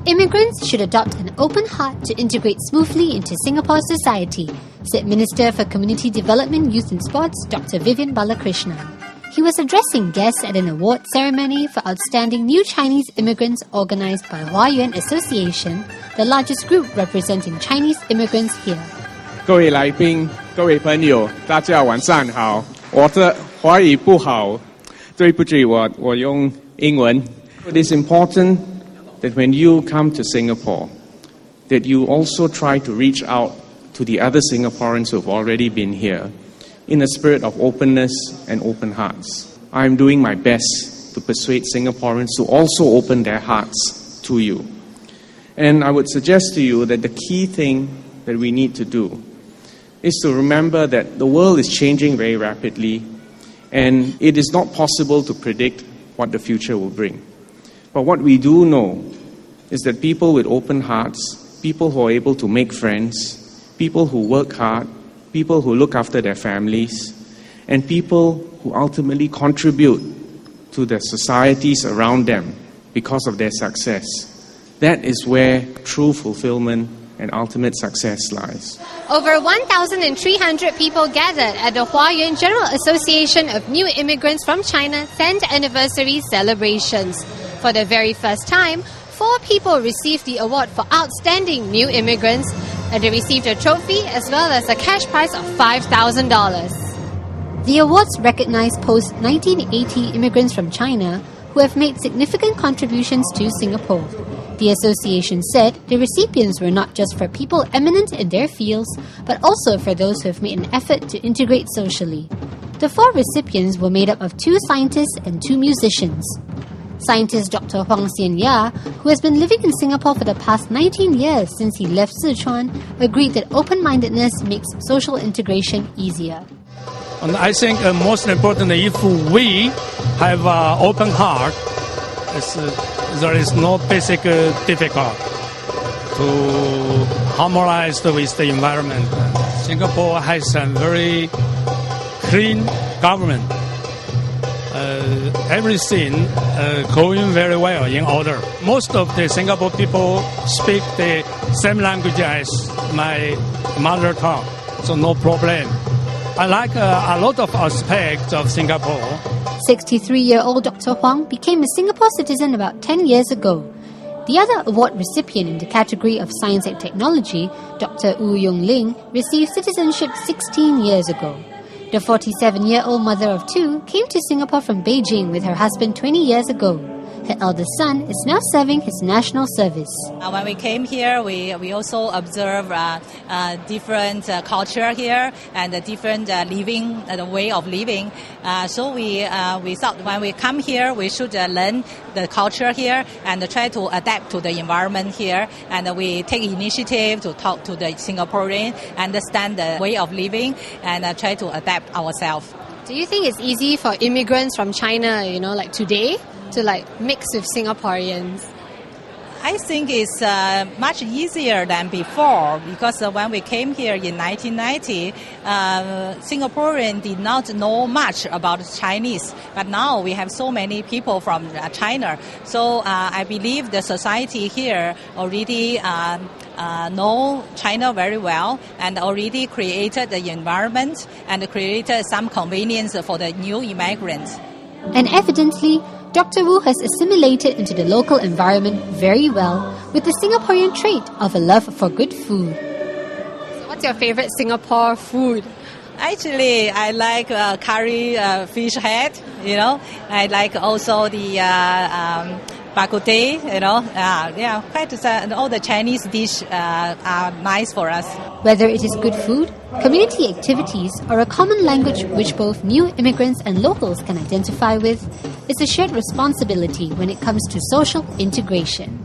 Immigrants should adopt an open heart to integrate smoothly into Singapore's society, said Minister for Community Development, Youth and Sports, Dr Vivian Balakrishnan. He was addressing guests at an award ceremony for Outstanding New Chinese Immigrants organised by Hua Yuan Association, the largest group representing Chinese immigrants here. 各位来宾、各位朋友，大家晚上好。我的华语不好，对不起，我用英文。It is important that when you come to Singapore, that you also try to reach out to the other Singaporeans who have already been here in a spirit of openness and open hearts. I am doing my best to persuade Singaporeans to also open their hearts to you. And I would suggest to you that the key thing that we need to do is to remember that the world is changing very rapidly, and it is not possible to predict what the future will bring. But what we do know is that people with open hearts, people who are able to make friends, people who work hard, people who look after their families, and people who ultimately contribute to the societies around them because of their success, that is where true fulfillment and ultimate success lies. Over 1,300 people gathered at the Hua Yuan General Association of New Immigrants from China 10th anniversary celebrations. For the very first time, 4 people received the award for Outstanding New Immigrants, and they received a trophy as well as a cash prize of $5,000. The awards recognize post-1980 immigrants from China who have made significant contributions to Singapore. The association said the recipients were not just for people eminent in their fields, but also for those who have made an effort to integrate socially. The 4 recipients were made up of 2 scientists and 2 musicians. Scientist Dr Huang Xianya, who has been living in Singapore for the past 19 years since he left Sichuan, agreed that open-mindedness makes social integration easier. And I think most important, if we have an open heart, there is no basic difficult to harmonize with the environment. Singapore has a very clean government. Everything going very well in order. Most of the Singapore people speak the same language as my mother tongue, so no problem. I like a lot of aspects of Singapore. 63-year-old Dr. Huang became a Singapore citizen about 10 years ago. The other award recipient in the category of Science and Technology, Dr. Wu Yong Ling, received citizenship 16 years ago. The 47-year-old mother of 2 came to Singapore from Beijing with her husband 20 years ago. Her eldest son is now serving his national service. When we came here, we also observe different culture here and different living, the way of living. So we thought when we come here, we should learn the culture here and try to adapt to the environment here. And we take initiative to talk to the Singaporean, understand the way of living, and try to adapt ourselves. Do you think it's easy for immigrants from China, like today, to mix with Singaporeans? I think it's much easier than before because when we came here in 1990, Singaporeans did not know much about Chinese. But now we have so many people from China. So I believe the society here already know China very well and already created the environment and created some convenience for the new immigrants. And evidently, Dr. Wu has assimilated into the local environment very well with the Singaporean trait of a love for good food. So what's your favorite Singapore food? Actually, I like curry fish head, I like also the bak kut teh, quite all the Chinese dishes are nice for us. Whether it is good food, community activities, or a common language which both new immigrants and locals can identify with, it's a shared responsibility when it comes to social integration.